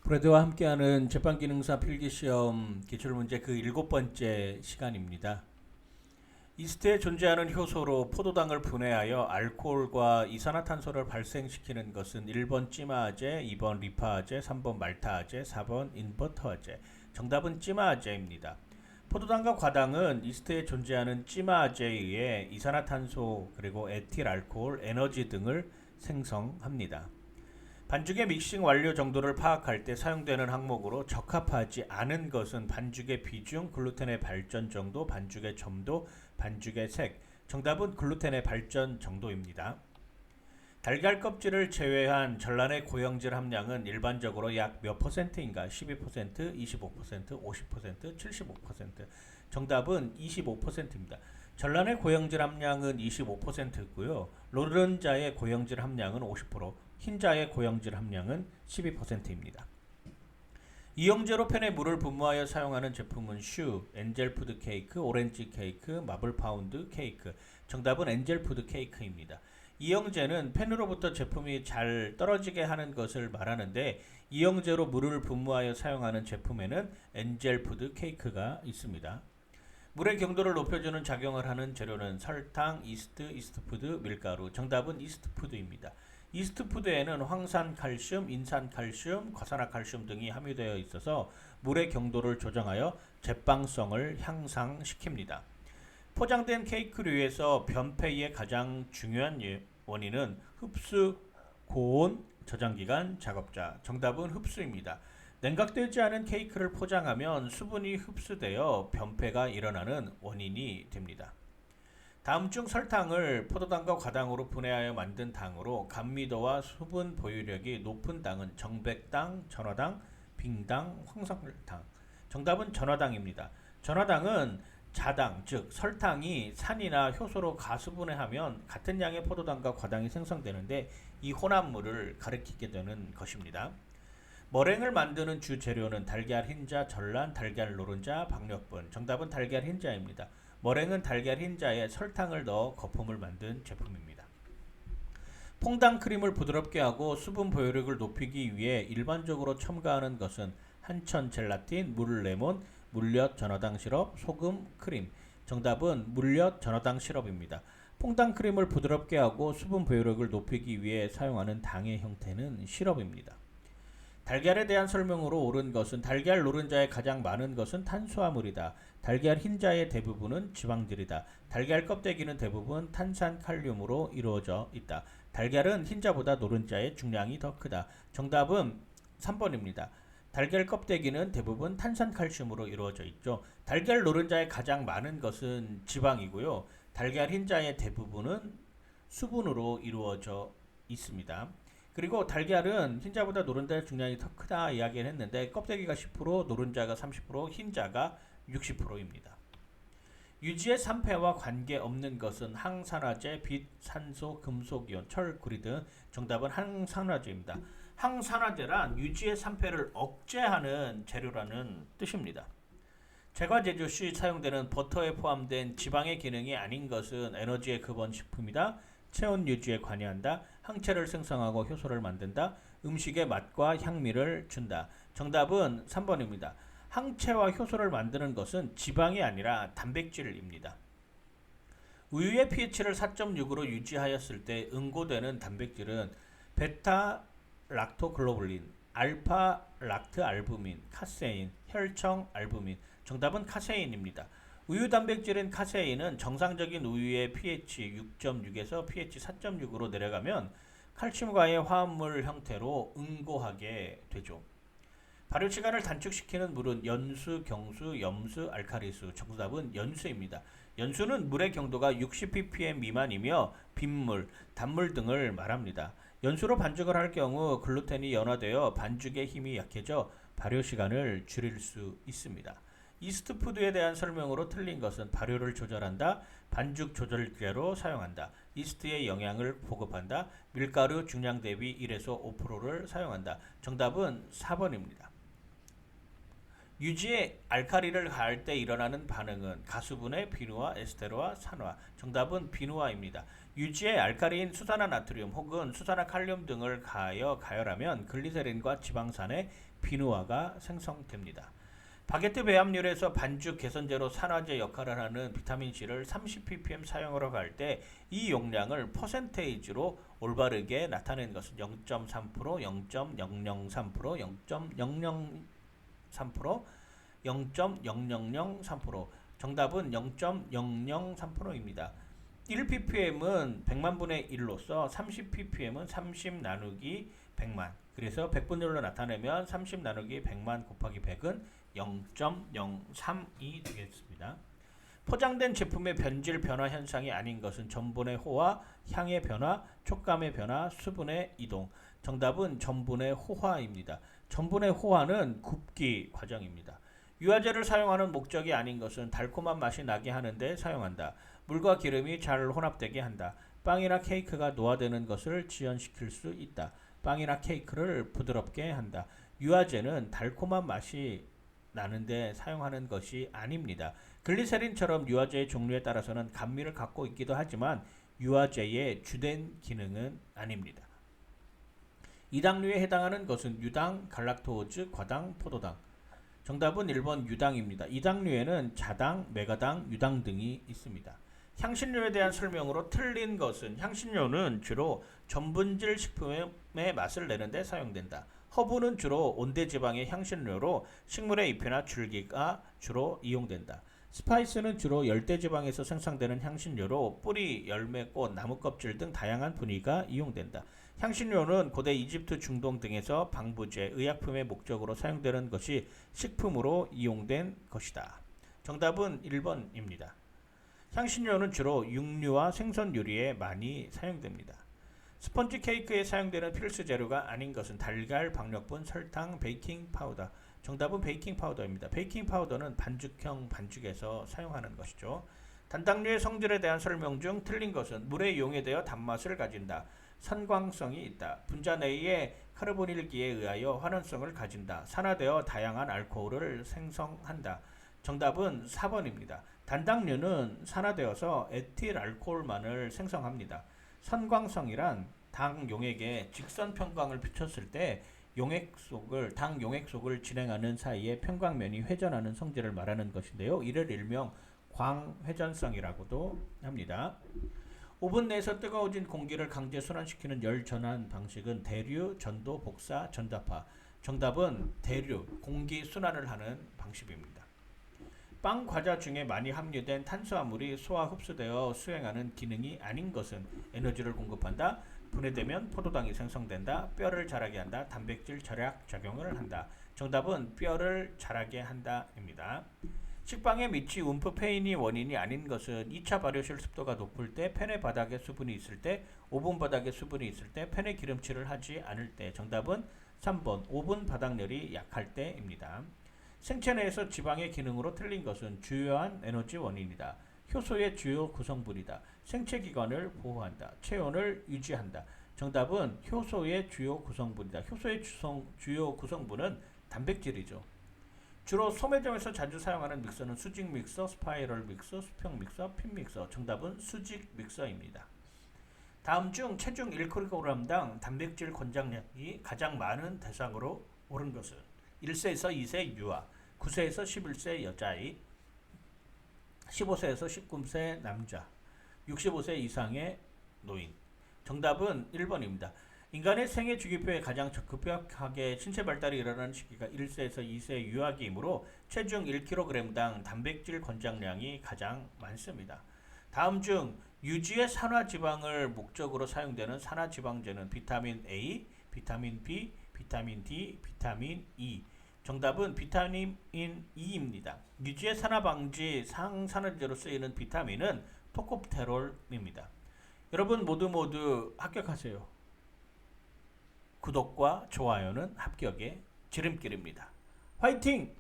브래드와 함께하는 재판기능사 필기시험 기출문제 그 7번째 시간입니다. 이스트에 존재하는 효소로 포도당을 분해하여 알코올과 이산화탄소를 발생시키는 것은 1번 찌마아제, 2번 리파아제, 3번 말타아제, 4번 인버터아제. 정답은 찌마아제입니다. 포도당과 과당은 이스트에 존재하는 찌마아제에 의해 이산화탄소 그리고 에틸알코올, 에너지 등을 생성합니다. 반죽의 믹싱 완료 정도를 파악할 때 사용되는 항목으로 적합하지 않은 것은 반죽의 비중, 글루텐의 발전 정도, 반죽의 점도, 반죽의 색. 정답은 글루텐의 발전 정도입니다. 달걀 껍질을 제외한 전란의 고형질 함량은 일반적으로 약 몇 퍼센트인가? 12%, 25%, 50%, 75%. 정답은 25%입니다. 전란의 고형질 함량은 25%고요. 노른자의 고형질 함량은 50%, 흰자의 고형질 함량은 12%입니다. 이형제로 팬에 물을 분무하여 사용하는 제품은 슈, 엔젤푸드 케이크, 오렌지 케이크, 마블 파운드 케이크. 정답은 엔젤푸드 케이크입니다. 이형제는 팬으로부터 제품이 잘 떨어지게 하는 것을 말하는데 이형제로 물을 분무하여 사용하는 제품에는 엔젤푸드 케이크가 있습니다. 물의 경도를 높여주는 작용을 하는 재료는 설탕, 이스트, 이스트푸드, 밀가루. 정답은 이스트푸드입니다. 이스트푸드에는 황산칼슘, 인산칼슘, 과산화칼슘 등이 함유되어 있어서 물의 경도를 조정하여 제빵성을 향상시킵니다. 포장된 케이크류에서 변폐의 가장 중요한 원인은 흡수, 고온, 저장기간, 작업자. 정답은 흡수입니다. 냉각되지 않은 케이크를 포장하면 수분이 흡수되어 변폐가 일어나는 원인이 됩니다. 다음 중 설탕을 포도당과 과당으로 분해하여 만든 당으로 감미도와 수분 보유력이 높은 당은 정백당, 전화당, 빙당, 황석당. 정답은 전화당입니다. 전화당은 자당, 즉 설탕이 산이나 효소로 가수분해하면 같은 양의 포도당과 과당이 생성되는데 이 혼합물을 가리키게 되는 것입니다. 머랭을 만드는 주 재료는 달걀 흰자, 전란, 달걀 노른자, 박력분. 정답은 달걀 흰자입니다. 머랭은 달걀 흰자에 설탕을 넣어 거품을 만든 제품입니다. 퐁당 크림을 부드럽게 하고 수분 보유력을 높이기 위해 일반적으로 첨가하는 것은 한천 젤라틴, 물 레몬, 물엿 전어당 시럽, 소금, 크림. 정답은 물엿 전어당 시럽입니다. 퐁당 크림을 부드럽게 하고 수분 보유력을 높이기 위해 사용하는 당의 형태는 시럽입니다. 달걀에 대한 설명으로 옳은 것은 달걀 노른자에 가장 많은 것은 탄수화물이다. 달걀 흰자의 대부분은 지방들이다. 달걀 껍데기는 대부분 탄산칼륨으로 이루어져 있다. 달걀은 흰자보다 노른자의 중량이 더 크다. 정답은 3번입니다. 달걀 껍데기는 대부분 탄산칼슘으로 이루어져 있죠. 달걀 노른자에 가장 많은 것은 지방이고요. 달걀 흰자의 대부분은 수분으로 이루어져 있습니다. 그리고 달걀은 흰자보다 노른자의 중량이 더 크다 이야기를 했는데 껍데기가 10%, 노른자가 30%, 흰자가 60%입니다. 유지의 3패와 관계없는 것은 항산화제, 빛, 산소, 금속이온, 철, 구리 등. 정답은 항산화제입니다. 항산화제란 유지의 3패를 억제하는 재료라는 뜻입니다. 제과 제조 시 사용되는 버터에 포함된 지방의 기능이 아닌 것은 에너지의 근원식품이다. 체온 유지에 관여한다. 항체를 생성하고 효소를 만든다. 음식의 맛과 향미를 준다. 정답은 3번입니다. 항체와 효소를 만드는 것은 지방이 아니라 단백질입니다. 우유의 pH를 4.6으로 유지하였을 때 응고되는 단백질은 베타 락토글로불린, 알파 락트 알부민, 카세인, 혈청 알부민. 정답은 카세인입니다. 우유 단백질인 카세인은 정상적인 우유의 pH 6.6에서 pH 4.6으로 내려가면 칼슘과의 화합물 형태로 응고하게 되죠. 발효 시간을 단축시키는 물은 연수, 경수, 염수, 알칼리수. 정답은 연수입니다. 연수는 물의 경도가 60ppm 미만이며 빗물, 단물 등을 말합니다. 연수로 반죽을 할 경우 글루텐이 연화되어 반죽의 힘이 약해져 발효 시간을 줄일 수 있습니다. 이스트푸드에 대한 설명으로 틀린 것은 발효를 조절한다, 반죽 조절제로 사용한다, 이스트의 영양을 보급한다, 밀가루 중량 대비 1에서 5%를 사용한다. 정답은 4번입니다. 유지에 알카리를 가할 때 일어나는 반응은 가수분해, 비누화, 에스테르화, 산화. 정답은 비누화입니다. 유지에 알카리인 수산화나트륨 혹은 수산화칼륨 등을 가하여 가열하면 글리세린과 지방산의 비누화가 생성됩니다. 바게트 배합률에서 반죽 개선제로 산화제 역할을 하는 비타민C를 30ppm 사용하러 갈 때 이 용량을 퍼센테이지로 올바르게 나타낸 것은 0.3%, 0.003%, 0.003%, 0.0003%. 정답은 0.003%입니다. 1ppm은 100만 분의 1로서 30ppm은 30 나누기 100만. 그래서 100분율로 나타내면 30 나누기 100만 곱하기 100은 0.032 되겠습니다. 포장된 제품의 변질 변화 현상이 아닌 것은 전분의 호화, 향의 변화, 촉감의 변화, 수분의 이동. 정답은 전분의 호화입니다. 전분의 호화는 굽기 과정입니다. 유화제를 사용하는 목적이 아닌 것은 달콤한 맛이 나게 하는데 사용한다. 물과 기름이 잘 혼합되게 한다. 빵이나 케이크가 노화되는 것을 지연시킬 수 있다. 빵이나 케이크를 부드럽게 한다. 유화제는 달콤한 맛이 나는데 사용하는 것이 아닙니다. 글리세린처럼 유화제의 종류에 따라서는 감미를 갖고 있기도 하지만 유화제의 주된 기능은 아닙니다. 이당류에 해당하는 것은 유당, 갈락토오즈, 과당, 포도당. 정답은 1번 유당입니다. 이당류에는 자당, 메가당, 유당 등이 있습니다. 향신료에 대한 설명으로 틀린 것은 향신료는 주로 전분질 식품의 맛을 내는데 사용된다. 허브는 주로 온대지방의 향신료로 식물의 잎이나 줄기가 주로 이용된다. 스파이스는 주로 열대지방에서 생산되는 향신료로 뿌리, 열매, 꽃, 나무 껍질 등 다양한 분위기가 이용된다. 향신료는 고대 이집트, 중동 등에서 방부제, 의약품의 목적으로 사용되는 것이 식품으로 이용된 것이다. 정답은 1번입니다. 향신료는 주로 육류와 생선 요리에 많이 사용됩니다. 스펀지 케이크에 사용되는 필수 재료가 아닌 것은 달걀, 박력분, 설탕, 베이킹 파우더. 정답은 베이킹 파우더입니다. 베이킹 파우더는 반죽형 반죽에서 사용하는 것이죠. 단당류의 성질에 대한 설명 중 틀린 것은 물에 용해되어 단맛을 가진다. 선광성이 있다. 분자 내의 카르보닐기에 의하여 환원성을 가진다. 산화되어 다양한 알코올을 생성한다. 정답은 4번입니다. 단당류는 산화되어서 에틸 알코올만을 생성합니다. 선광성이란 당 용액에 직선 편광을 비췄을 때 당 용액 속을 진행하는 사이에 편광면이 회전하는 성질을 말하는 것인데요. 이를 일명 광회전성이라고도 합니다. 오븐 내에서 뜨거워진 공기를 강제 순환시키는 열 전환 방식은 대류, 전도, 복사, 전자파. 정답은 대류, 공기 순환을 하는 방식입니다. 빵, 과자 중에 많이 함유된 탄수화물이 소화 흡수되어 수행하는 기능이 아닌 것은 에너지를 공급한다. 분해되면 포도당이 생성된다. 뼈를 자라게 한다. 단백질 절약 작용을 한다. 정답은 뼈를 자라게 한다입니다. 식빵의 밑이 움프 페인이 원인이 아닌 것은 2차 발효실 습도가 높을 때, 팬의 바닥에 수분이 있을 때, 오븐 바닥에 수분이 있을 때, 팬에 기름칠을 하지 않을 때. 정답은 3번 오븐 바닥열이 약할 때입니다. 생체 내에서 지방의 기능으로 틀린 것은 주요한 에너지 원인이다. 효소의 주요 구성분이다. 생체 기관을 보호한다. 체온을 유지한다. 정답은 효소의 주요 구성분이다. 효소의 주요 구성분은 단백질이죠. 주로 소매점에서 자주 사용하는 믹서는 수직 믹서, 스파이럴 믹서, 수평 믹서, 핀 믹서. 정답은 수직 믹서입니다. 다음 중 체중 1kg당 단백질 권장량이 가장 많은 대상으로 오른 것은 1세에서 2세 유아, 9세에서 11세 여자아이, 15세에서 19세 남자, 65세 이상의 노인. 정답은 1번입니다. 인간의 생애 주기표에 가장 급격하게 신체 발달이 일어나는 시기가 1세에서 2세 유아기이므로 체중 1kg당 단백질 권장량이 가장 많습니다. 다음 중 유지의 산화지방을 목적으로 사용되는 산화지방제는 비타민 A, 비타민 B, 비타민 D, 비타민 E. 정답은 비타민 E입니다. 유지의 산화 방지 항산화제로 쓰이는 비타민은 토코페롤입니다. 여러분 모두 합격하세요. 구독과 좋아요는 합격의 지름길입니다. 화이팅!